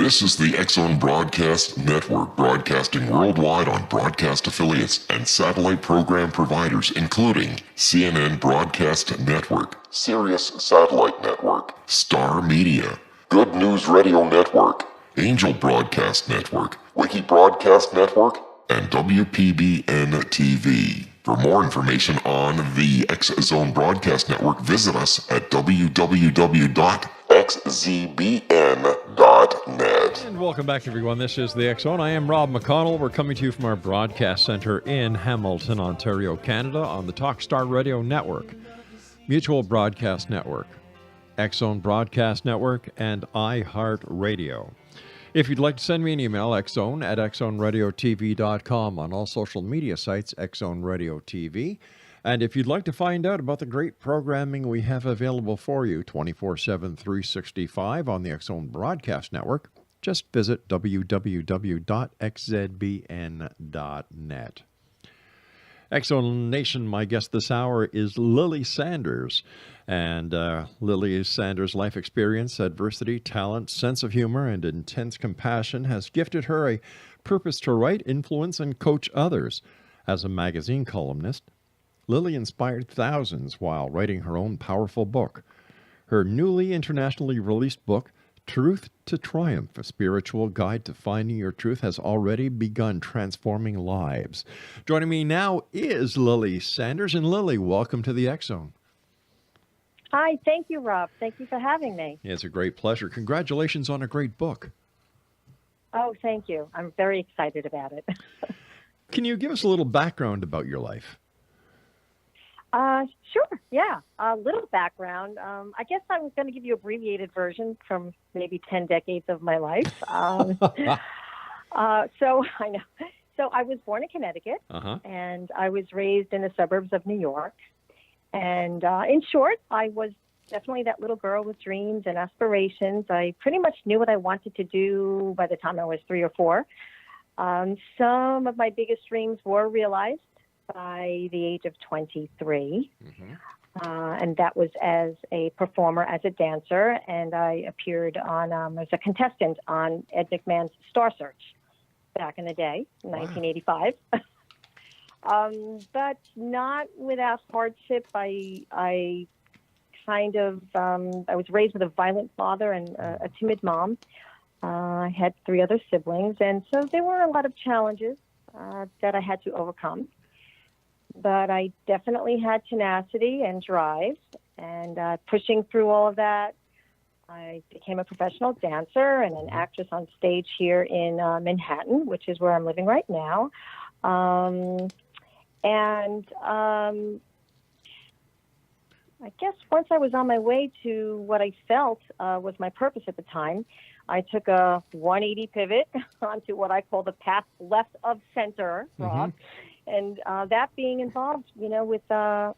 This is the X-Zone Broadcast Network, broadcasting worldwide on broadcast affiliates and satellite program providers, including CNN Broadcast Network, Sirius Satellite Network, Star Media, Good News Radio Network, Angel Broadcast Network, Wiki Broadcast Network, and WPBN TV. For more information on the X-Zone Broadcast Network, visit us at www.xzbn.net. And welcome back, everyone. This is the X-Zone. I am Rob McConnell. We're coming to you from our broadcast center in Hamilton, Ontario, Canada, on the Talkstar Radio Network, Mutual Broadcast Network, X-Zone Broadcast Network, and iHeartRadio. If you'd like to send me an email, xzone at xzoneradiotv.com, on all social media sites, X-Zone Radio TV. And if you'd like to find out about the great programming we have available for you 24/7, 365 on the X-Zone Broadcast Network, just visit www.xzbn.net. X-Zone Nation, my guest this hour is Lily Sanders. And Lily Sanders' life experience, adversity, talent, sense of humor, and intense compassion has gifted her a purpose to write, influence, and coach others. As a magazine columnist, Lily inspired thousands while writing her own powerful book. Her newly internationally released book, Truth to Triumph, a spiritual guide to finding your truth, has already begun transforming lives. Joining me now is Lily Sanders. And Lily, welcome to the X-Zone. Hi, thank you, Rob. Thank you for having me. It's a great pleasure. Congratulations on a great book. Oh, thank you. I'm very excited about it. Can you give us a little background about your life? Sure, yeah. A little background. I guess I was going to give you an abbreviated version from maybe 10 decades of my life. So I know. So I was born in Connecticut, and I was raised in the suburbs of New York. And in short, I was definitely that little girl with dreams and aspirations. I pretty much knew what I wanted to do by the time I was 3 or 4. Some of my biggest dreams were realized by the age of 23. And that was as a performer, as a dancer. And I appeared on as a contestant on Ed McMahon's Star Search back in the day, 1985. But not without hardship. I was raised with a violent father and a timid mom. I had 3 other siblings, and so there were a lot of challenges that I had to overcome. But I definitely had tenacity and drive, and pushing through all of that, I became a professional dancer and an actress on stage here in Manhattan, which is where I'm living right now. I guess once I was on my way to what I felt was my purpose at the time, I took a 180 pivot onto what I call the path left of center, Rob, and that being involved, with in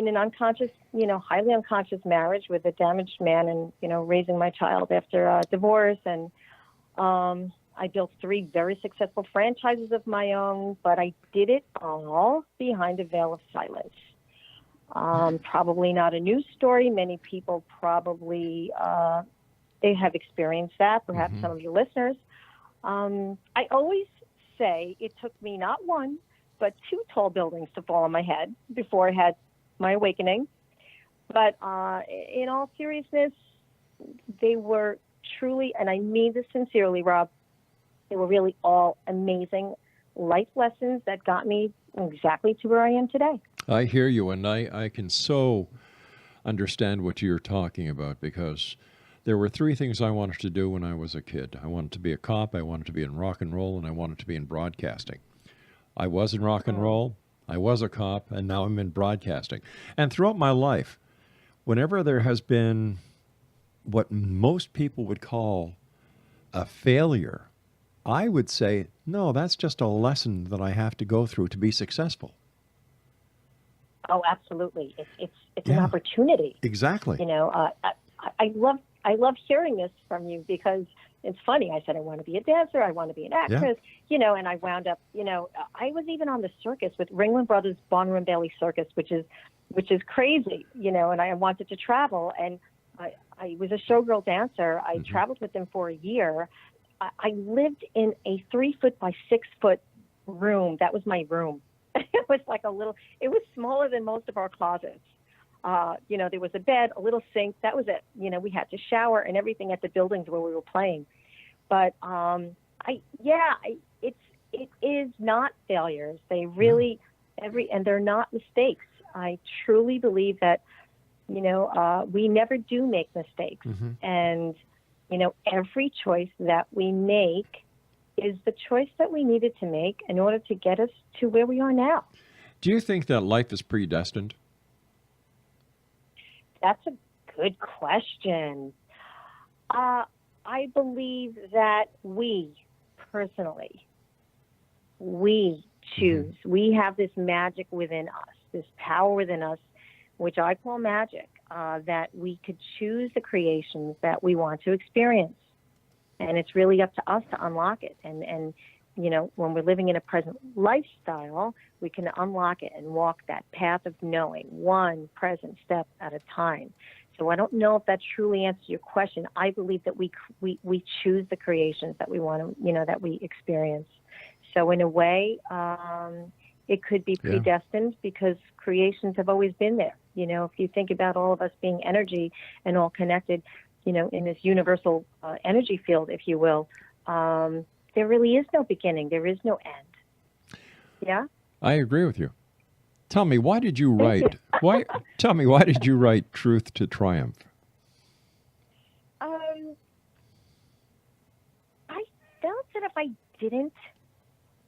an unconscious, highly unconscious marriage with a damaged man, and raising my child after a divorce, and I built 3 very successful franchises of my own, but I did it all behind a veil of silence. Probably not a news story. Many people probably they have experienced that, perhaps some of your listeners. I always say it took me not 1, but 2 tall buildings to fall on my head before I had my awakening. But in all seriousness, they were truly, and I mean this sincerely, Rob, they were really all amazing life lessons that got me exactly to where I am today. I hear you, and I can so understand what you're talking about, because there were 3 things I wanted to do when I was a kid. I wanted to be a cop, I wanted to be in rock and roll, and I wanted to be in broadcasting. I was in rock and roll, I was a cop, and now I'm in broadcasting. And throughout my life, whenever there has been what most people would call a failure, I would say, no, that's just a lesson that I have to go through to be successful. Oh, absolutely. It's an opportunity. Exactly. I love hearing this from you, because it's funny. I said I want to be a dancer, I want to be an actress, and I wound up, I was even on the circus with Ringling Brothers Bonner and Bailey Circus, which is crazy, and I wanted to travel, and I I was a showgirl dancer. I traveled with them for a year. I lived in a 3-foot by 6-foot room. That was my room. It was like it was smaller than most of our closets. There was a bed, a little sink. That was it. We had to shower and everything at the buildings where we were playing. But it is not failures. They really, and they're not mistakes. I truly believe that, we never do make mistakes. And, every choice that we make is the choice that we needed to make in order to get us to where we are now. Do you think that life is predestined? That's a good question. I believe that we choose. We have this magic within us, this power within us, which I call magic, that we could choose the creations that we want to experience. And it's really up to us to unlock it. And when we're living in a present lifestyle, we can unlock it and walk that path of knowing, one present step at a time. So I don't know if that truly answers your question. I believe that we choose the creations that we want to, that we experience. So in a way, it could be predestined because creations have always been there. If you think about all of us being energy and all connected, in this universal energy field, if you will, there really is no beginning. There is no end. Yeah? I agree with you. Tell me, why did you write? Tell me, why did you write Truth to Triumph? I felt that if I didn't,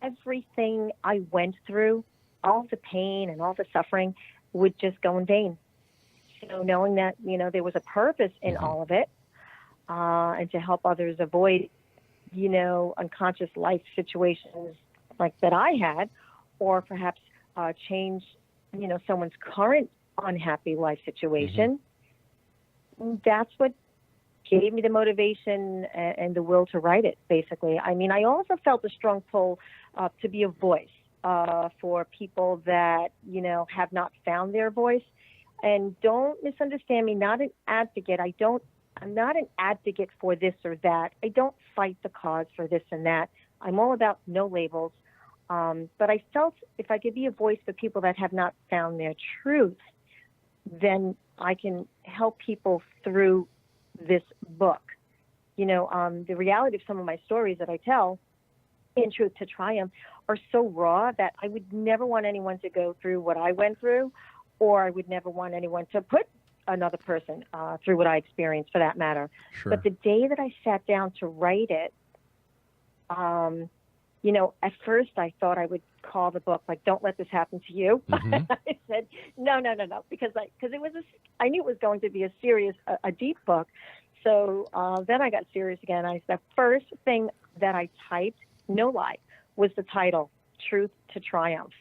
everything I went through, all the pain and all the suffering, would just go in vain. So knowing that, there was a purpose in all of it, and to help others avoid, unconscious life situations like that I had, or perhaps change, someone's current unhappy life situation. That's what gave me the motivation and the will to write it, basically. I mean, I also felt a strong pull to be a voice for people that, have not found their voice. And don't misunderstand me, not an advocate. I'm not an advocate for this or that. I don't fight the cause for this and that. I'm all about no labels. But I felt if I could be a voice for people that have not found their truth, then I can help people through this book. The reality of some of my stories that I tell in Truth to Triumph are so raw that I would never want anyone to go through what I went through, or I would never want anyone to put another person through what I experienced, for that matter. Sure. But the day that I sat down to write it, at first I thought I would call the book like "Don't Let This Happen to You." I said no, because it was I knew it was going to be a serious, a deep book. So then I got serious again. The first thing that I typed, no lie, was the title, Truth to Triumph.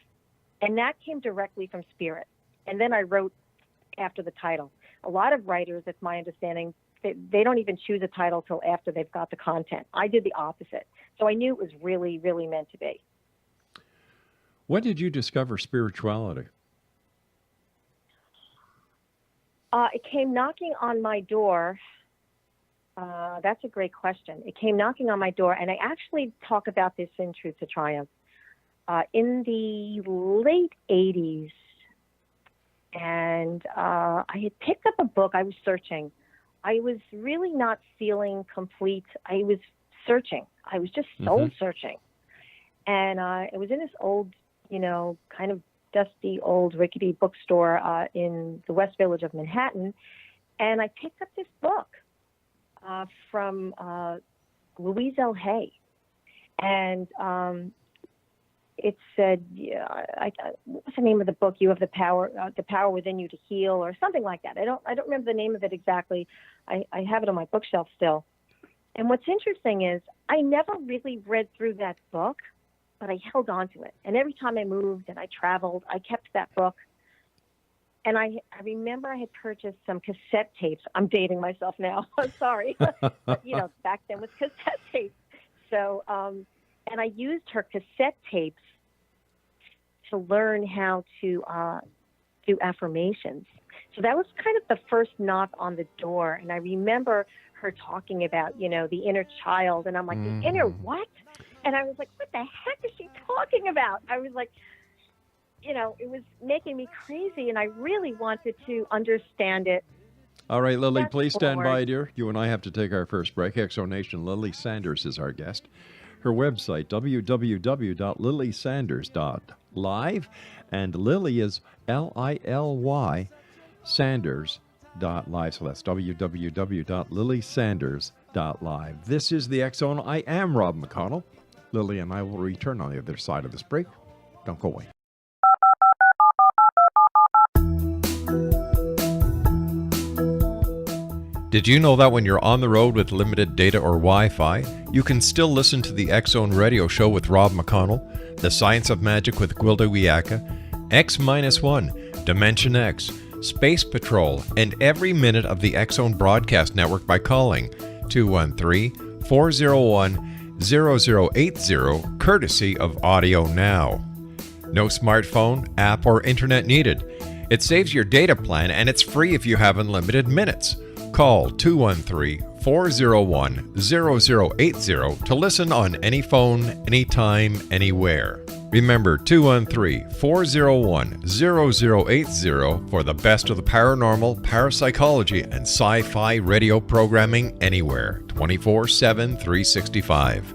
And that came directly from Spirit. And then I wrote after the title. A lot of writers, it's my understanding, they don't even choose a title till after they've got the content. I did the opposite. So I knew it was really, really meant to be. When did you discover spirituality? It came knocking on my door. That's a great question. It came knocking on my door, and I actually talk about this in Truth to Triumph. In the late 80s, and I had picked up a book. I was searching. I was really not feeling complete. I was searching. I was just soul searching. And it was in this old, kind of dusty, old, rickety bookstore in the West Village of Manhattan. And I picked up this book from Louise L. Hay. And it said, what's the name of the book? You have the power within you to heal, or something like that. I don't remember the name of it exactly. I have it on my bookshelf still. And what's interesting is I never really read through that book, but I held on to it. And every time I moved and I traveled, I kept that book. And I remember I had purchased some cassette tapes. I'm dating myself now. I'm sorry. But, back then was cassette tapes. So, and I used her cassette tapes to learn how to do affirmations. So that was kind of the first knock on the door. And I remember her talking about, the inner child. And I'm like, the inner what? And I was like, what the heck is she talking about? I was like, it was making me crazy. And I really wanted to understand it. All right, Lily, Fast please stand forward. by, dear. You and I have to take our first break. Exonation, Lily Sanders is our guest. Her website, www.lilysanders.live. And Lily is Lily Sanders.live. So that's www.lilysanders.live. This is the X Zone. I am Rob McConnell. Lily and I will return on the other side of this break. Don't go away. Did you know that when you're on the road with limited data or Wi-Fi, you can still listen to the X Zone radio show with Rob McConnell, The Science of Magic with Gwilda Wiyaka, X-1, Dimension X, Space Patrol, and every minute of the X Zone broadcast network by calling 213-401-0080, courtesy of Audio Now. No smartphone, app, or internet needed. It saves your data plan and it's free if you have unlimited minutes. Call 213-401-0080 to listen on any phone, anytime, anywhere. Remember 213-401-0080 for the best of the paranormal, parapsychology, and sci-fi radio programming anywhere, 24/7, 365.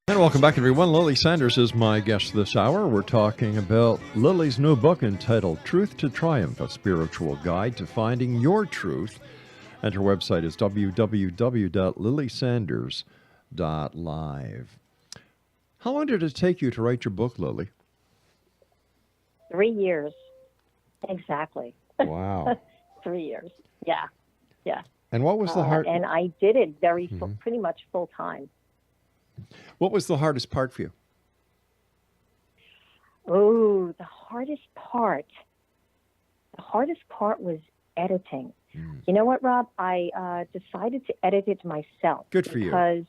And welcome back, everyone. Lily Sanders is my guest this hour. We're talking about Lily's new book entitled Truth to Triumph, a spiritual guide to finding your truth. And her website is www.lilysanders.live. How long did it take you to write your book, Lily? 3 years. Exactly. Wow. 3 years. Yeah. And what was the hard? And I did it pretty much full time. What was the hardest part for you? Oh, the hardest part. The hardest part was editing. You know what, Rob? I decided to edit it myself. Good for you. Because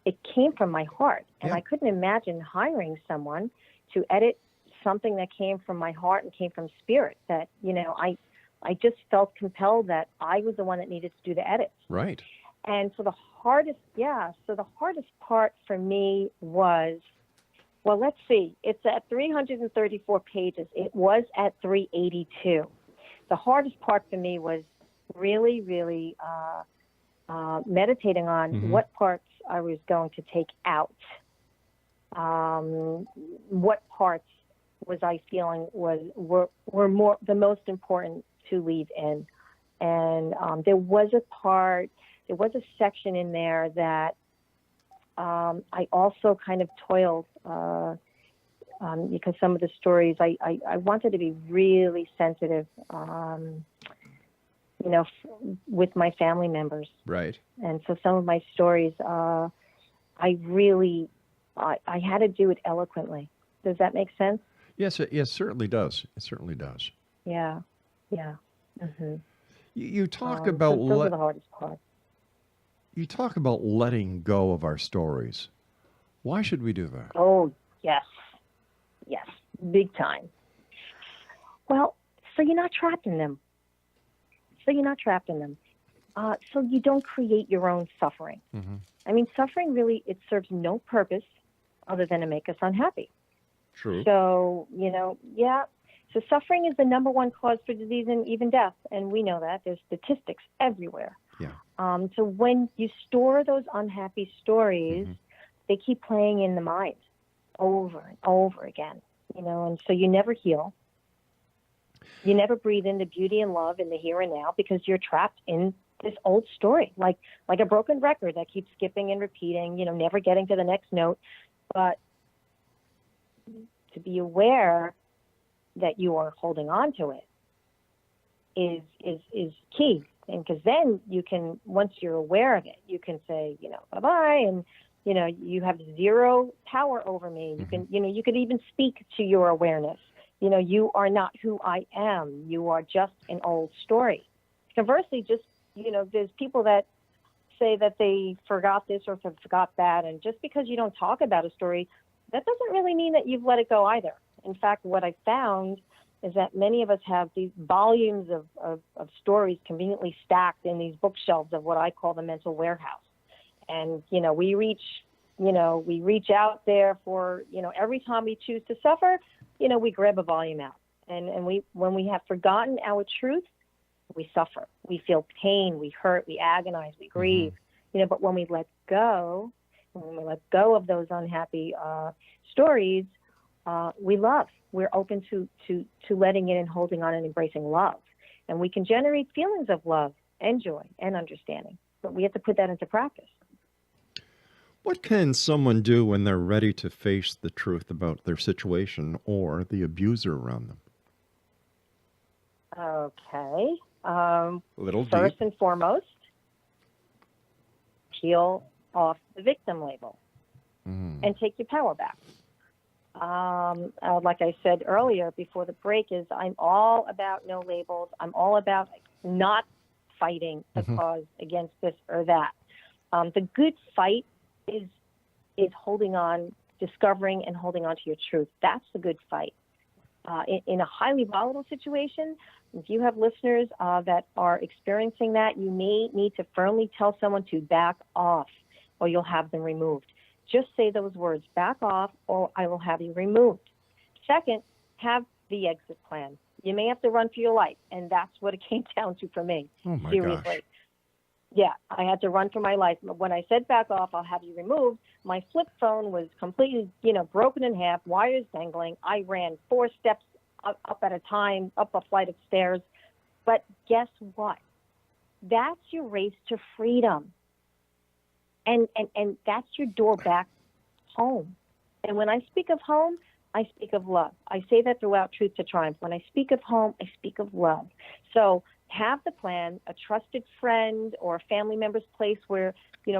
it came from my heart. And Yeah. I couldn't imagine hiring someone to edit something that came from my heart and came from spirit. That, I just felt compelled that I was the one that needed to do the edits. Right. And so the hardest part for me was, well, let's see, it's at 334 pages. It was at 382. The hardest part for me was really, really meditating on what parts I was going to take out. What parts was I feeling were more the most important to leave in. And there was a section in there that I also kind of toiled because some of the stories I wanted to be really sensitive, with my family members. Right. And so some of my stories, I had to do it eloquently. Does that make sense? Yes, it certainly does. It certainly does. Yeah. Mm-hmm. You talk about those are the hardest part. You talk about letting go of our stories. Why should we do that? Oh, yes, big time. Well, so you're not trapped in them. So you don't create your own suffering. Mm-hmm. I mean, suffering really, it serves no purpose other than to make us unhappy. True. So, So suffering is the number one cause for disease and even death. And we know that. There's statistics everywhere. Yeah. So when you store those unhappy stories, they keep playing in the mind over and over again, and so you never heal. You never breathe in the beauty and love in the here and now because you're trapped in this old story, like a broken record that keeps skipping and repeating, never getting to the next note. But to be aware that you are holding on to it is key. And because then you can, once you're aware of it, you can say, bye-bye. And, you have zero power over me. You can, you could even speak to your awareness. You are not who I am. You are just an old story. Conversely, just, there's people that say that they forgot this or forgot that. And just because you don't talk about a story that doesn't really mean that you've let it go either. In fact, what I found is that many of us have these volumes of stories conveniently stacked in these bookshelves of what I call the mental warehouse. And, we reach out there for, every time we choose to suffer, we grab a volume out. And when we have forgotten our truth, we suffer. We feel pain, we hurt, we agonize, we grieve. But when we let go of those unhappy stories, we love. We're open to letting in and holding on and embracing love. And we can generate feelings of love and joy and understanding. But we have to put that into practice. What can someone do when they're ready to face the truth about their situation or the abuser around them? Okay. Little First deep. and foremost, peel off the victim label and take your power back. Like I said earlier before the break, I'm all about no labels. I'm all about not fighting the cause against this or that. The good fight is holding on, discovering and holding on to your truth. That's the good fight. In a highly volatile situation, if you have listeners that are experiencing that, you may need to firmly tell someone to back off or you'll have them removed. Just say those words, back off or I will have you removed. Second, have the exit plan. You may have to run for your life, and that's what it came down to for me. Oh, my Seriously. gosh. Yeah, I had to run for my life. When I said back off, I'll have you removed, my flip phone was completely, broken in half, wires dangling. I ran 4 steps up at a time, up a flight of stairs. But guess what? That's your race to freedom. And that's your door back home. And when I speak of home, I speak of love. I say that throughout Truth to Triumph. When I speak of home, I speak of love. So have the plan, a trusted friend or a family member's place where,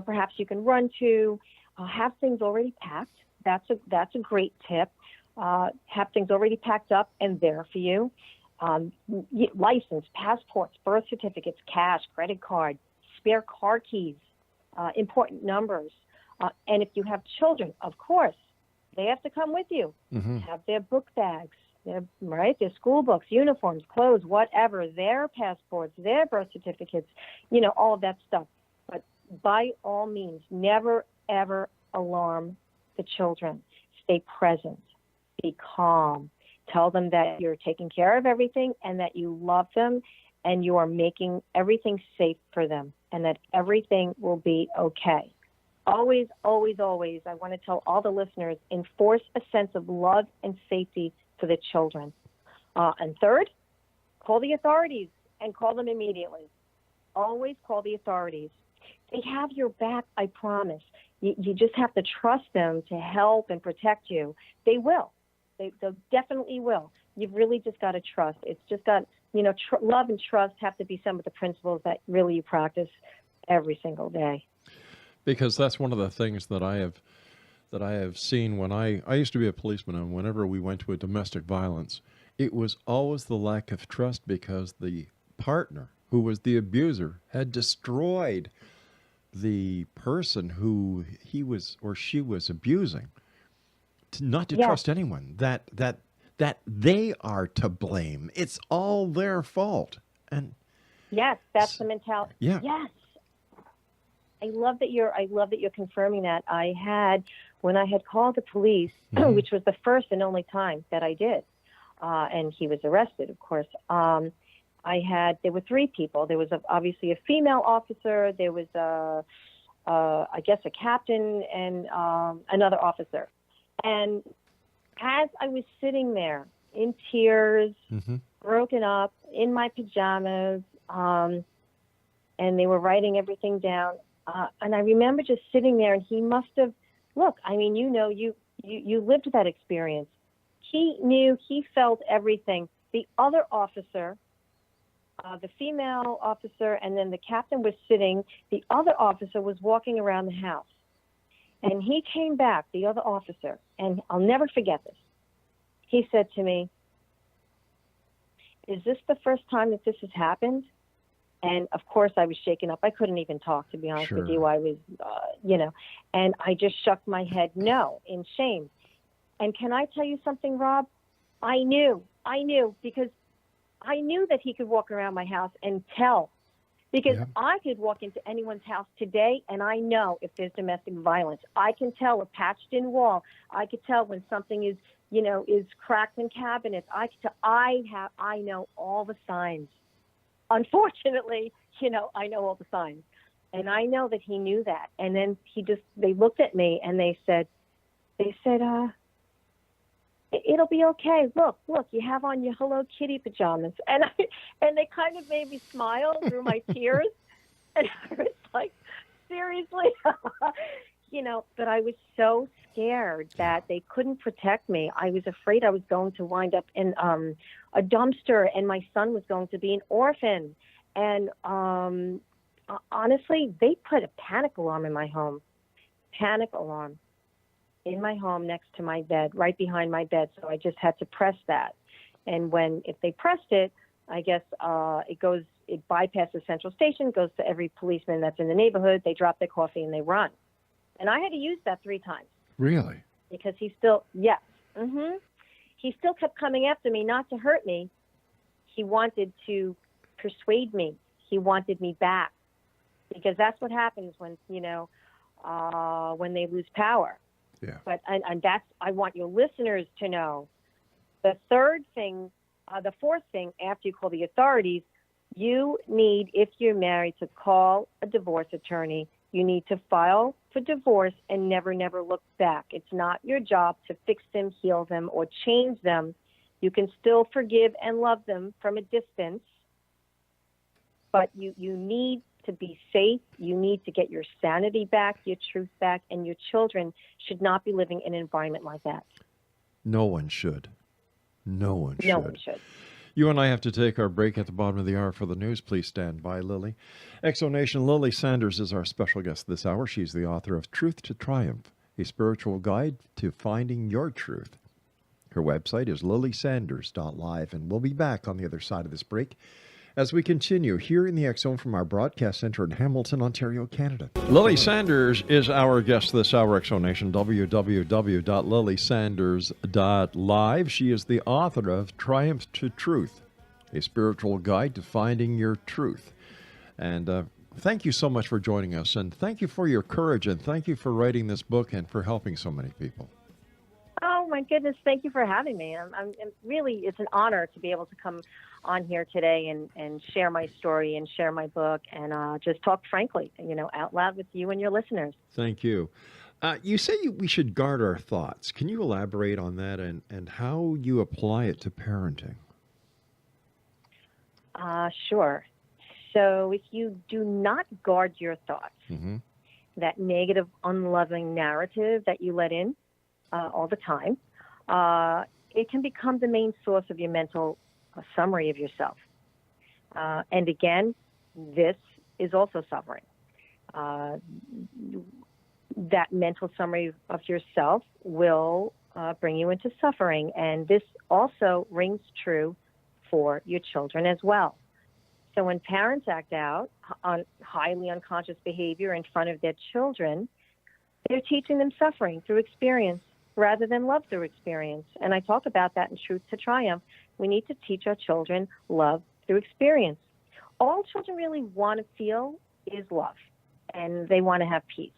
perhaps you can run to, have things already packed. That's a great tip. Have things already packed up and there for you. License, passports, birth certificates, cash, credit card, spare car keys, important numbers. And if you have children, of course, they have to come with you. Have their book bags, their school books, uniforms, clothes, whatever, their passports, their birth certificates, all of that stuff. But by all means, never, ever alarm the children. Stay present. Be calm. Tell them that you're taking care of everything and that you love them and you are making everything safe for them and that everything will be okay. Always, always, always, I want to tell all the listeners, enforce a sense of love and safety for the children. And third, call the authorities and call them immediately. Always call the authorities. They have your back, I promise. You just have to trust them to help and protect you. They will. They definitely will. You've really just got to trust. It's just got, love and trust have to be some of the principles that really you practice every single day. Because that's one of the things that I have seen when I used to be a policeman, and whenever we went to a domestic violence, it was always the lack of trust because the partner who was the abuser had destroyed the person who he was or she was abusing. Not to trust anyone, that they are to blame. It's all their fault. And yes, that's the mentality. Yeah. Yes. I love that you're confirming that. When I had called the police, which was the first and only time that I did, and he was arrested, of course. There were 3 people. There was obviously a female officer. There was I guess a captain and another officer. And as I was sitting there in tears, broken up, in my pajamas, and they were writing everything down. And I remember just sitting there, and he must have, you lived that experience. He knew, he felt everything. The other officer, the female officer, and then the captain was sitting. The other officer was walking around the house. And he came back, the other officer, and I'll never forget this. He said to me, "Is this the first time that this has happened?" And of course I was shaken up. I couldn't even talk, to be honest with you. I was, and I just shook my head no, in shame. And can I tell you something, Rob? I knew, because I knew that he could walk around my house and tell. Because I could walk into anyone's house today, and I know if there's domestic violence. I can tell a patched-in wall. I could tell when something is, is cracked in cabinets. I could tell. I know all the signs. Unfortunately, I know all the signs, and I know that he knew that. And then they looked at me and they said, it'll be okay. Look, you have on your Hello Kitty pajamas. And they kind of made me smile through my tears. And I was like, seriously? But I was so scared that they couldn't protect me. I was afraid I was going to wind up in a dumpster and my son was going to be an orphan. And honestly, they put a panic alarm in my home. Panic alarm. In my home next to my bed, right behind my bed. So I just had to press that. And if they pressed it, I guess it bypasses Central Station, goes to every policeman that's in the neighborhood. They drop their coffee and they run. And I had to use that 3 times. Really? Because he still kept coming after me, not to hurt me. He wanted to persuade me. He wanted me back. Because that's what happens when they lose power. Yeah. But and that's, I want your listeners to know. The fourth thing, after you call the authorities, you need, if you're married, to call a divorce attorney. You need to file for divorce and never look back. It's not your job to fix them, heal them, or change them. You can still forgive and love them from a distance, but you need to be safe. You need to get your sanity back, your truth back, and your children should not be living in an environment like that. No one should. No one should. No one should. You and I have to take our break at the bottom of the hour for the news. Please stand by, Lily. Exonation, Lily Sanders is our special guest this hour. She's the author of Truth to Triumph, a spiritual guide to finding your truth. Her website is lilysanders.live, and we'll be back on the other side of this break as we continue here in the X Zone from our broadcast center in Hamilton, Ontario, Canada. Lily Sanders is our guest this hour, Exonation, www.lilysanders.live. She is the author of Triumph to Truth, a spiritual guide to finding your truth. And thank you so much for joining us, and thank you for your courage, and thank you for writing this book and for helping so many people. Oh, my goodness. Thank you for having me. I'm really, it's an honor to be able to come on here today and share my story and share my book and just talk frankly, out loud with you and your listeners. Thank you. You say we should guard our thoughts. Can you elaborate on that and how you apply it to parenting? Sure. So if you do not guard your thoughts, that negative, unloving narrative that you let in all the time, it can become the main source of your mental summary of yourself. And again, this is also suffering. That mental summary of yourself will bring you into suffering. And this also rings true for your children as well. So when parents act out on highly unconscious behavior in front of their children, they're teaching them suffering through experience rather than love through experience. And I talk about that in Truth to Triumph. We need to teach our children love through experience. All children really want to feel is love, and they want to have peace.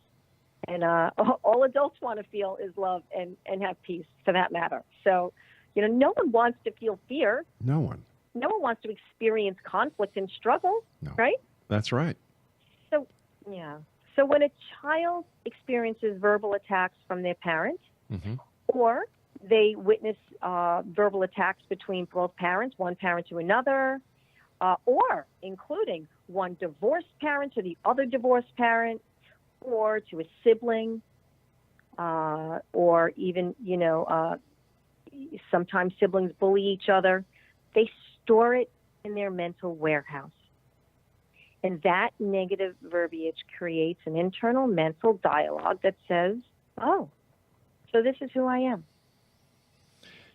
And all adults want to feel is love and have peace, for that matter. So, no one wants to feel fear. No one. No one wants to experience conflict and struggle, right? That's right. So, yeah. So when a child experiences verbal attacks from their parent, or they witness verbal attacks between both parents, one parent to another, or including one divorced parent to the other divorced parent, or to a sibling, or even, sometimes siblings bully each other. They store it in their mental warehouse. And that negative verbiage creates an internal mental dialogue that says, oh, so this is who I am.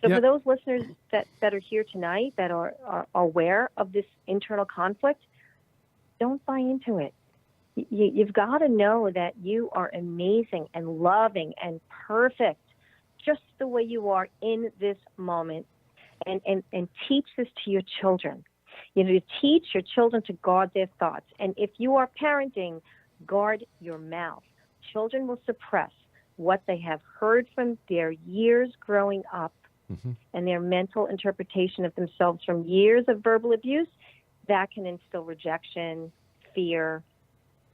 So for those listeners that are here tonight that are aware of this internal conflict, don't buy into it. You've got to know that you are amazing and loving and perfect just the way you are in this moment, and teach this to your children. You teach your children to guard their thoughts. And if you are parenting, guard your mouth. Children will suppress what they have heard from their years growing up, and their mental interpretation of themselves from years of verbal abuse. That can instill rejection, fear,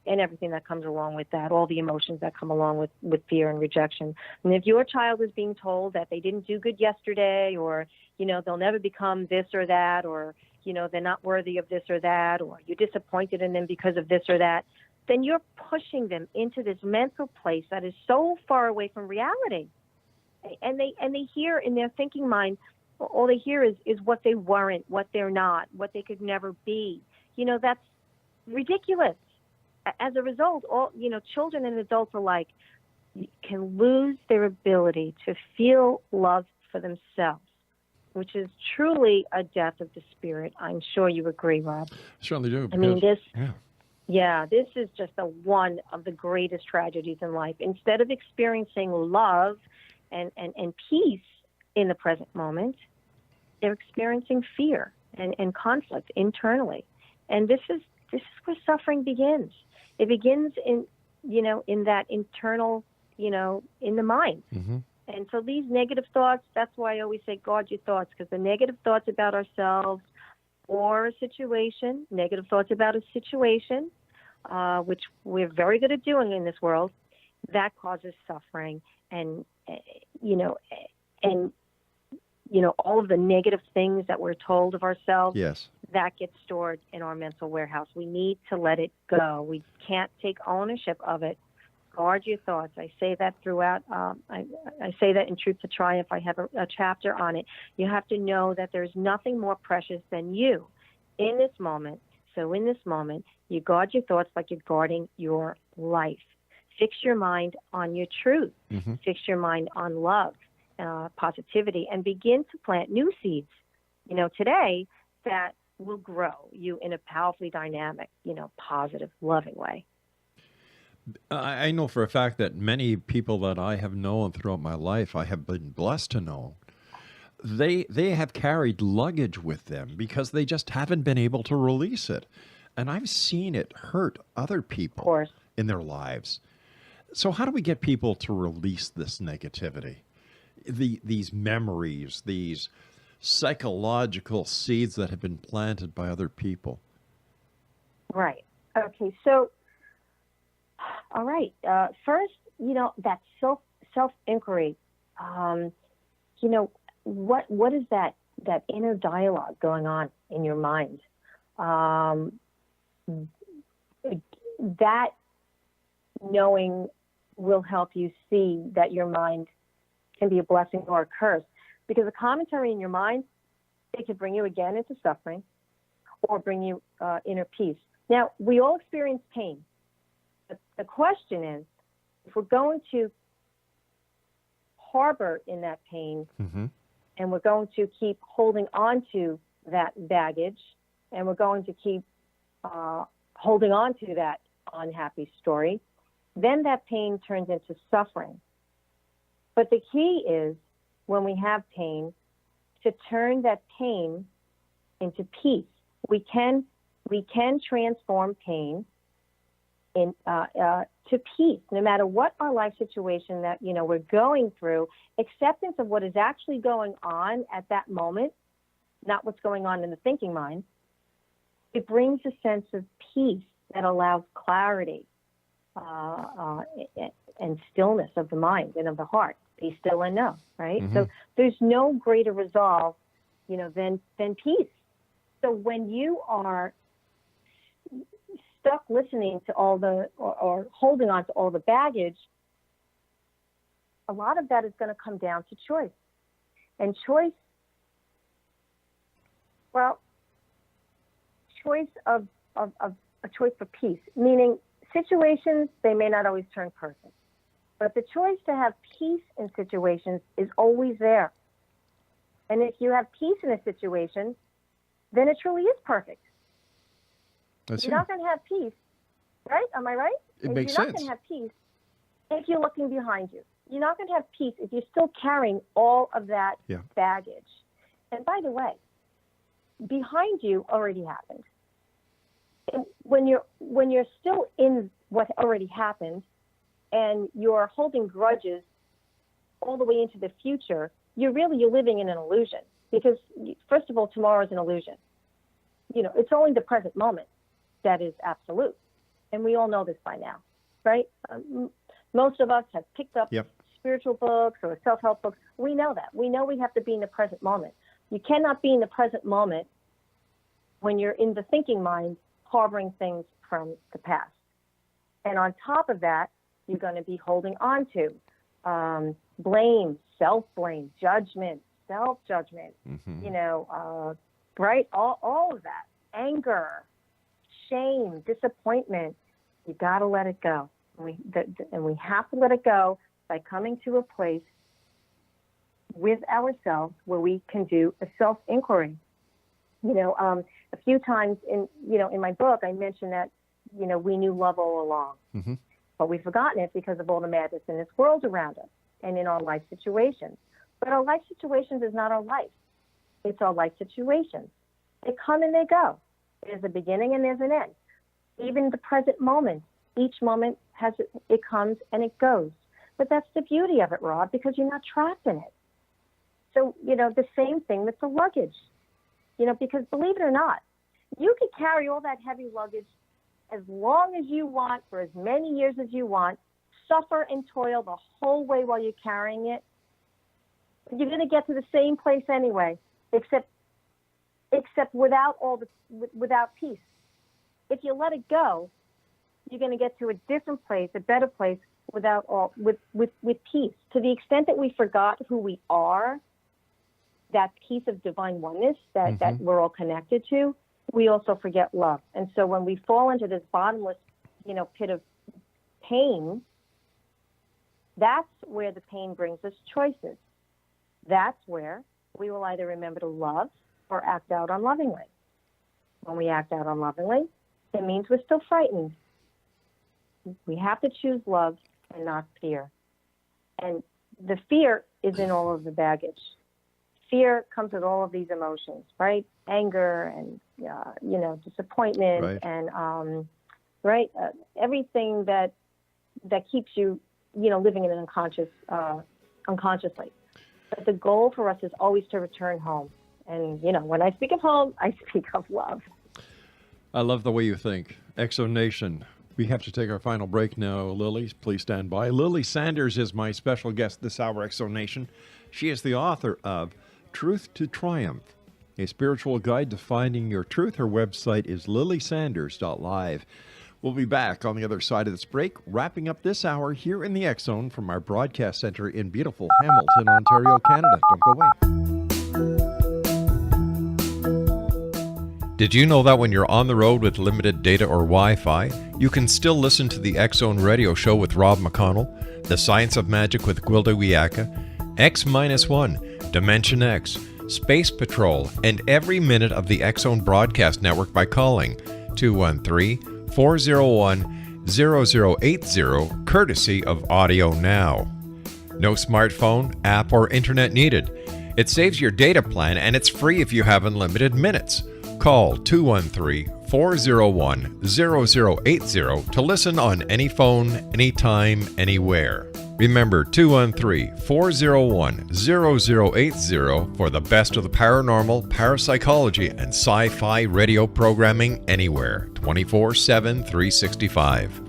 and everything that comes along with that, all the emotions that come along with fear and rejection. And if your child is being told that they didn't do good yesterday, or, they'll never become this or that, or, they're not worthy of this or that, or you're disappointed in them because of this or that, then you're pushing them into this mental place that is so far away from reality. And they hear in their thinking mind, all they hear is what they weren't, what they're not, what they could never be. That's ridiculous. As a result, children and adults alike can lose their ability to feel love for themselves, which is truly a death of the spirit. I'm sure you agree, Rob. Certainly do. I mean, this Yeah. this is just one of the greatest tragedies in life. Instead of experiencing love and peace in the present moment, they're experiencing fear and conflict internally. And this is where suffering begins. It begins in that internal, in the mind. And so these negative thoughts, that's why I always say guard your thoughts, because the negative thoughts about ourselves or a situation, negative thoughts about a situation, which we're very good at doing in this world, that causes suffering. And all of the negative things that we're told of ourselves, Yes. that gets stored in our mental warehouse. We need to let it go. We can't take ownership of it. Guard your thoughts. I say that throughout. I say that in Truth to Triumph. I have a chapter on it. You have to know that there's nothing more precious than you in this moment. So in this moment, you guard your thoughts like you're guarding your life. Fix your mind on your truth. Fix your mind on love, positivity, and begin to plant new seeds, today that will grow you in a powerfully dynamic, positive, loving way. I know for a fact that many people that I have known throughout my life, I have been blessed to know, they have carried luggage with them because they just haven't been able to release it. And I've seen it hurt other people in their lives. So how do we get people to release this negativity? These memories, these psychological seeds that have been planted by other people. Right. Okay. So, all right. First, that self-inquiry. What is that inner dialogue going on in your mind? That knowing will help you see that your mind can be a blessing or a curse. Because a commentary in your mind, it could bring you again into suffering or bring you inner peace. Now, we all experience pain. But the question is, if we're going to harbor in that pain, and we're going to keep holding on to that baggage, and we're going to keep holding on to that unhappy story, then that pain turns into suffering. But the key is, when we have pain, to turn that pain into peace. We can transform pain to peace, no matter what our life situation that we're going through. Acceptance of what is actually going on at that moment, not what's going on in the thinking mind. It brings a sense of peace that allows clarity and stillness of the mind and of the heart. Be still and know, right? So there's no greater resolve, than peace. So when you are stuck listening to all or holding on to all the baggage, a lot of that is going to come down to choice. And choice of a choice for peace, meaning situations, they may not always turn perfect. But the choice to have peace in situations is always there. And if you have peace in a situation, then it truly is perfect. You're not going to have peace, right? Am I right? It makes sense. You're not going to have peace if you're looking behind you. You're not going to have peace if you're still carrying all of that Yeah. baggage. And by the way, behind you already happened. And when you're still in what already happened and you're holding grudges all the way into the future, you're living in an illusion. Because first of all, tomorrow is an illusion. It's only the present moment that is absolute. And we all know this by now, right? Most of us have picked up Yep. spiritual books or self-help books. We know that. We know we have to be in the present moment. You cannot be in the present moment when you're in the thinking mind, harboring things from the past. And on top of that, you're going to be holding on to blame, self-blame, judgment, self-judgment, right? All of that. Anger, shame, disappointment. You got to let it go. And we have to let it go by coming to a place with ourselves where we can do a self-inquiry. A few times in my book, I mentioned that, we knew love all along, Mm-hmm. but we've forgotten it because of all the madness in this world around us and in our life situations. But our life situations is not our life. It's our life situations. They come and they go. There's a beginning and there's an end. Even the present moment, each moment it comes and it goes. But that's the beauty of it, Rob, because you're not trapped in it. So, the same thing with the luggage, because believe it or not, you can carry all that heavy luggage as long as you want, for as many years as you want, suffer and toil the whole way while you're carrying it. You're going to get to the same place anyway, except without without peace. If you let it go, you're going to get to a different place, a better place, with peace. To the extent that we forgot who we are, that piece of divine oneness that we're all connected to, we also forget love. And so when we fall into this bottomless, pit of pain, that's where the pain brings us choices. That's where we will either remember to love or act out unlovingly. When we act out unlovingly, it means we're still frightened. We have to choose love and not fear. And the fear is in all of the baggage. Fear comes with all of these emotions, right? Anger and, disappointment, Right. and, everything that keeps you, living in an unconsciously. But the goal for us is always to return home. And, when I speak of home, I speak of love. I love the way you think. Exo Nation. We have to take our final break now, Lily. Please stand by. Lily Sanders is my special guest this hour, Exo Nation. She is the author of Truth to Triumph, a spiritual guide to finding your truth. Her website is lilysanders.live. We'll be back on the other side of this break, wrapping up this hour here in the X Zone from our broadcast center in beautiful Hamilton, Ontario, Canada. Don't go away. Did you know that when you're on the road with limited data or Wi-Fi, you can still listen to the X Zone radio show with Rob McConnell, The Science of Magic with Gwilda Wiyaka, X-1, Dimension X, Space Patrol, and every minute of the X Zone broadcast network by calling 213-401-0080, courtesy of Audio Now. No smartphone, app, or internet needed. It saves your data plan and it's free if you have unlimited minutes. Call 213-401-0080 to listen on any phone, anytime, anywhere. Remember 213-401-0080 for the best of the paranormal, parapsychology, and sci-fi radio programming anywhere, 24/7, 365.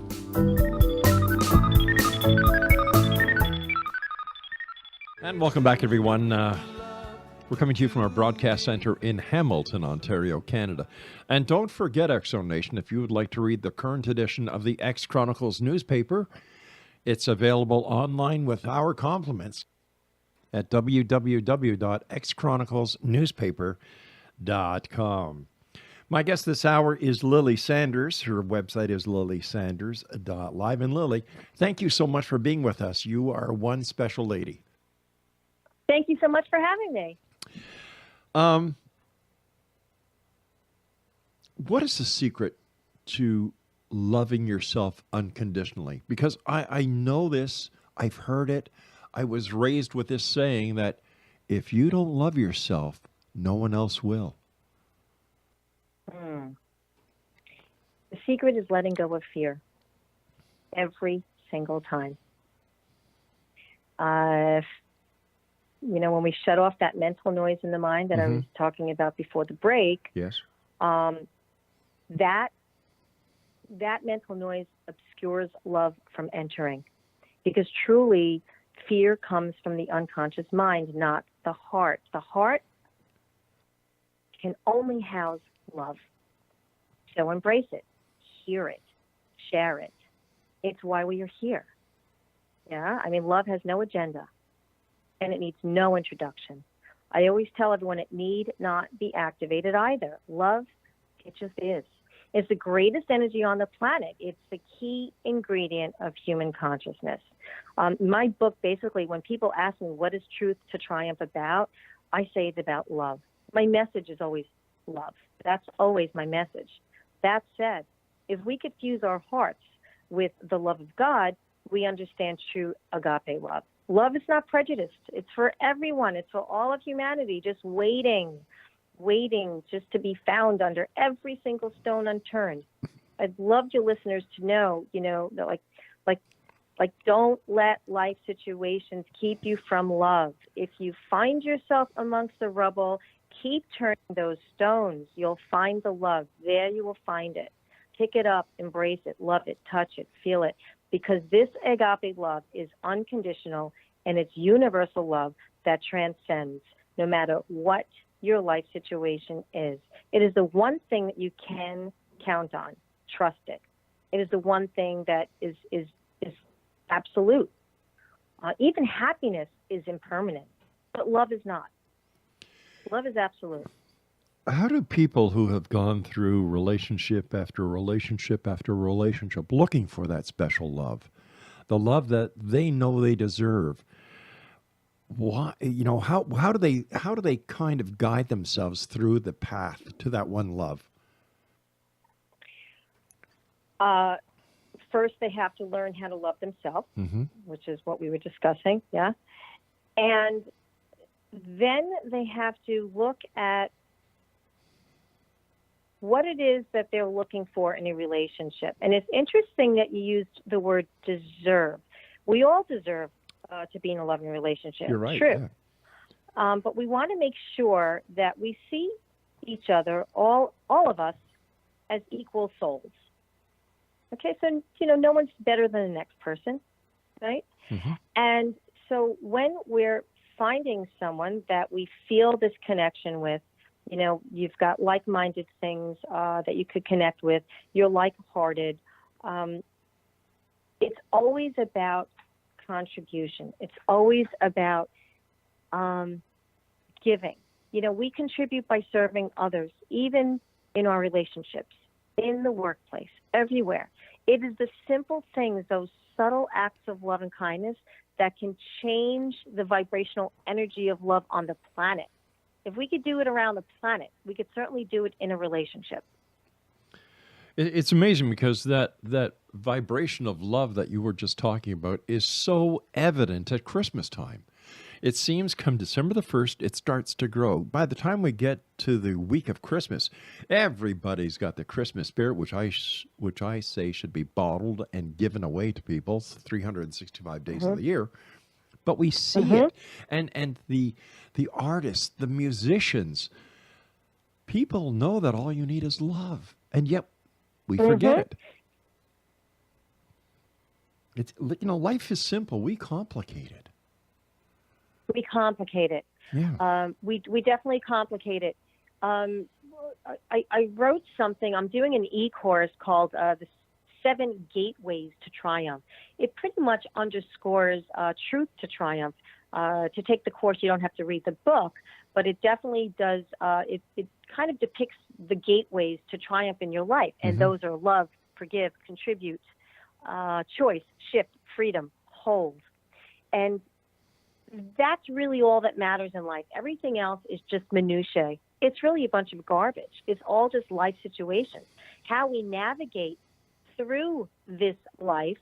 And welcome back, everyone. We're coming to you from our broadcast center in Hamilton, Ontario, Canada. And don't forget, Exo Nation, if you would like to read the current edition of the X Chronicles newspaper, it's available online with our compliments at www.xchroniclesnewspaper.com. My guest this hour is Lily Sanders. Her website is lilysanders.live. And Lily, thank you so much for being with us. You are one special lady. Thank you so much for having me. What is the secret to loving yourself unconditionally? Because I know this, I've heard it, I was raised with this saying that if you don't love yourself, no one else will. Mm. The secret is letting go of fear every single time. When we shut off that mental noise in the mind that I was talking about before the break, yes, that mental noise obscures love from entering, because truly fear comes from the unconscious mind, not the heart. The heart can only house love. So embrace it, hear it, share it. It's why we are here. Yeah, I mean, love has no agenda, and it needs no introduction. I always tell everyone it need not be activated either. Love, it just is. It's the greatest energy on the planet. It's the key ingredient of human consciousness. My book, basically, when people ask me what is truth to triumph about, I say it's about love. My message is always love. That's always my message. That said, if we could fuse our hearts with the love of God, we understand true agape love. Love is not prejudiced. It's for everyone. It's for all of humanity, just waiting just to be found under every single stone unturned. I'd love your listeners to know, that like don't let life situations keep you from love. If you find yourself amongst the rubble, keep turning those stones. You'll find the love. There you will find it. Pick it up, embrace it, love it, touch it, feel it, because this agape love is unconditional, and it's universal love that transcends no matter what your life situation is. It is the one thing that you can count on. Trust it. It is the one thing that is absolute. Even happiness is impermanent, but love is not. Love is absolute. How do people who have gone through relationship after relationship after relationship looking for that special love, the love that they know they deserve, why, how do they kind of guide themselves through the path to that one love? First, they have to learn how to love themselves, which is what we were discussing. Yeah. And then they have to look at what it is that they're looking for in a relationship. And it's interesting that you used the word deserve. We all deserve to be in a loving relationship. You're right. True. Yeah. But we want to make sure that we see each other, all of us, as equal souls. Okay, so, no one's better than the next person, right? And so when we're finding someone that we feel this connection with, you've got like-minded things that you could connect with, you're like-hearted, it's always about contribution. It's always about giving. We contribute by serving others, even in our relationships, in the workplace, everywhere. It is the simple things, those subtle acts of love and kindness, that can change the vibrational energy of love on the planet. If we could do it around the planet, we could certainly do it in a relationship. It's amazing because that vibration of love that you were just talking about is so evident at Christmas time. It seems come December the 1st, it starts to grow. By the time we get to the week of Christmas, everybody's got the Christmas spirit, which I say should be bottled and given away to people 365 days of the year. But we see it. And the artists, the musicians, people know that all you need is love. And yet we forget it. It's, life is simple. We complicate it. We complicate it. Yeah. We definitely complicate it. I wrote something. I'm doing an e-course called the 7 Gateways to Triumph. It pretty much underscores truth to triumph. To take the course, you don't have to read the book, but it definitely does. It kind of depicts the gateways to triumph in your life, and those are love, forgive, contribute, choice, shift, freedom, hold, and that's really all that matters in life. Everything else is just minutiae. It's really a bunch of garbage. It's all just life situations. How we navigate through this life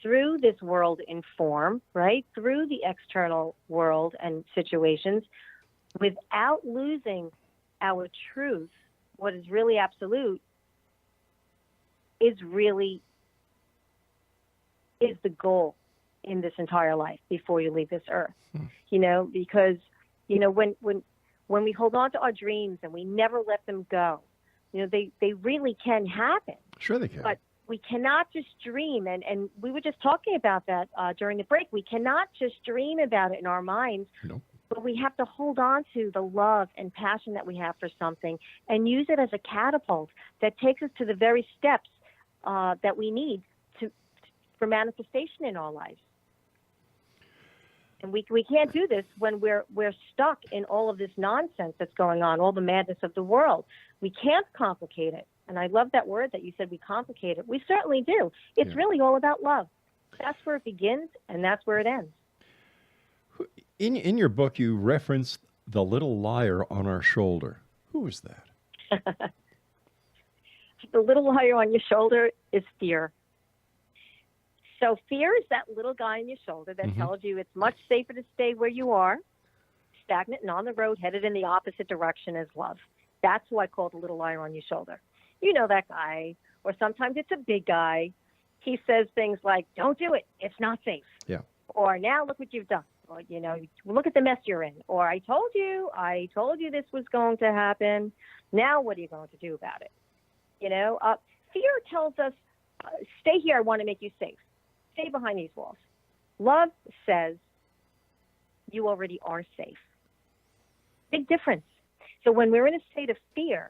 through this world in form, right? Through the external world and situations without losing our truth, what is really absolute, is the goal in this entire life before you leave this earth. Because, when we hold on to our dreams and we never let them go, they really can happen. Sure they can. But we cannot just dream, and we were just talking about that during the break. We cannot just dream about it in our minds, but we have to hold on to the love and passion that we have for something and use it as a catapult that takes us to the very steps that we need for manifestation in our lives. And we can't do this when we're stuck in all of this nonsense that's going on, all the madness of the world. We can't complicate it. And I love that word that you said, we complicate it. We certainly do. It's really all about love. That's where it begins, and that's where it ends. In your book, you referenced the little liar on our shoulder. Who was that? The little liar on your shoulder is fear. So fear is that little guy on your shoulder that tells you it's much safer to stay where you are, stagnant and on the road, headed in the opposite direction as love. That's who I call the little liar on your shoulder. You know that guy, or sometimes it's a big guy. He says things like, don't do it, it's not safe. Yeah. Or now look what you've done. Or, look at the mess you're in. Or I told you this was going to happen. Now what are you going to do about it? Fear tells us, stay here, I want to make you safe. Stay behind these walls. Love says, you already are safe. Big difference. So when we're in a state of fear,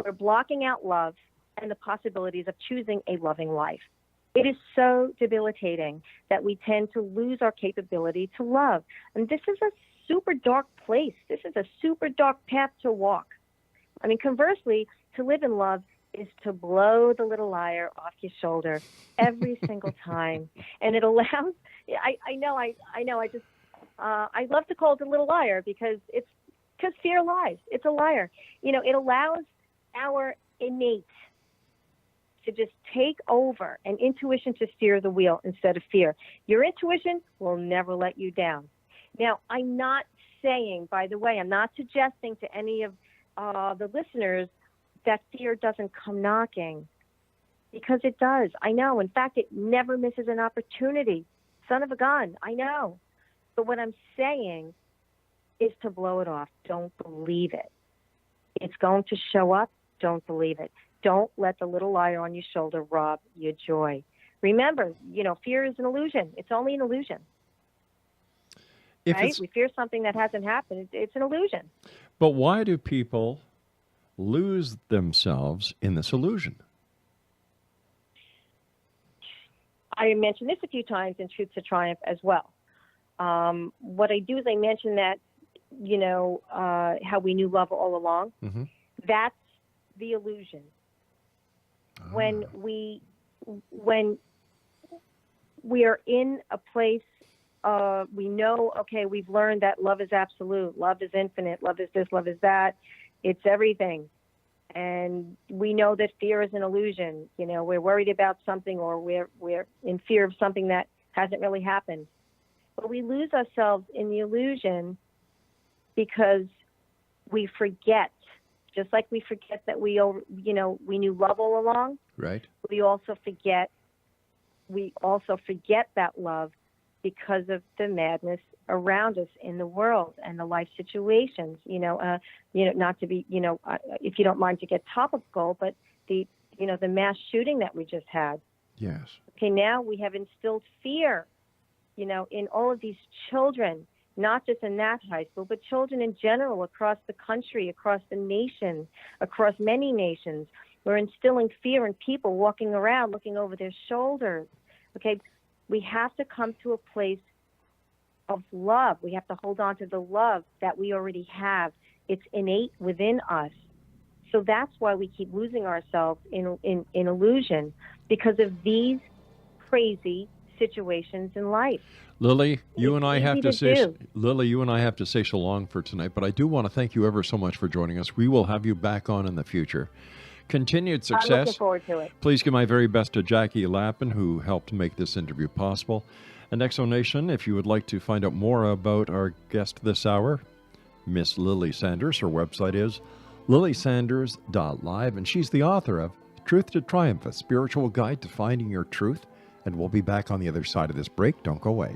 we're blocking out love and the possibilities of choosing a loving life. It is so debilitating that we tend to lose our capability to love. And this is a super dark place. This is a super dark path to walk. I mean, conversely, to live in love is to blow the little liar off your shoulder every single time. And it allows, I love to call it the little liar because fear lies. It's a liar. It allows our innate to just take over and intuition to steer the wheel instead of fear. Your intuition will never let you down. Now, I'm not saying, by the way, I'm not suggesting to any of the listeners that fear doesn't come knocking, because it does. I know. In fact, it never misses an opportunity. Son of a gun. I know. But what I'm saying is to blow it off. Don't believe it. It's going to show up. Don't believe it. Don't let the little liar on your shoulder rob your joy. Remember, fear is an illusion. It's only an illusion. Right? We fear something that hasn't happened. It's an illusion. But why do people lose themselves in this illusion? I mentioned this a few times in Truth to Triumph as well. What I do is I mention that, how we knew love all along. That's the illusion. When we are in a place, we know, okay, we've learned that love is absolute, love is infinite, love is this, love is that. It's everything. And we know that fear is an illusion. We're worried about something, or we're in fear of something that hasn't really happened. But we lose ourselves in the illusion because we forget, just like we forget that we knew love all along. Right. We also forget that love because of the madness around us in the world and the life situations. Not to be, if you don't mind to get topical, but the mass shooting that we just had. Yes. Okay, now we have instilled fear, in all of these children, not just in that high school, but children in general across the country, across the nation, across many nations. We're instilling fear in people walking around, looking over their shoulders. Okay, we have to come to a place of love. We have to hold on to the love that we already have. It's innate within us. So that's why we keep losing ourselves in illusion, because of these crazy situations in life. Lily, you and I have to say so long for tonight, but I do want to thank you ever so much for joining us. We will have you back on in the future, Continued I'm looking success. forward to it. Please give my very best to Jackie Lappin, who helped make this interview possible. And Exonation, if you would like to find out more about our guest this hour, Miss Lily Sanders, her website is lilysanders.live, and she's the author of Truth to Triumph, a spiritual guide to finding your truth. And we'll be back on the other side of this break. Don't go away.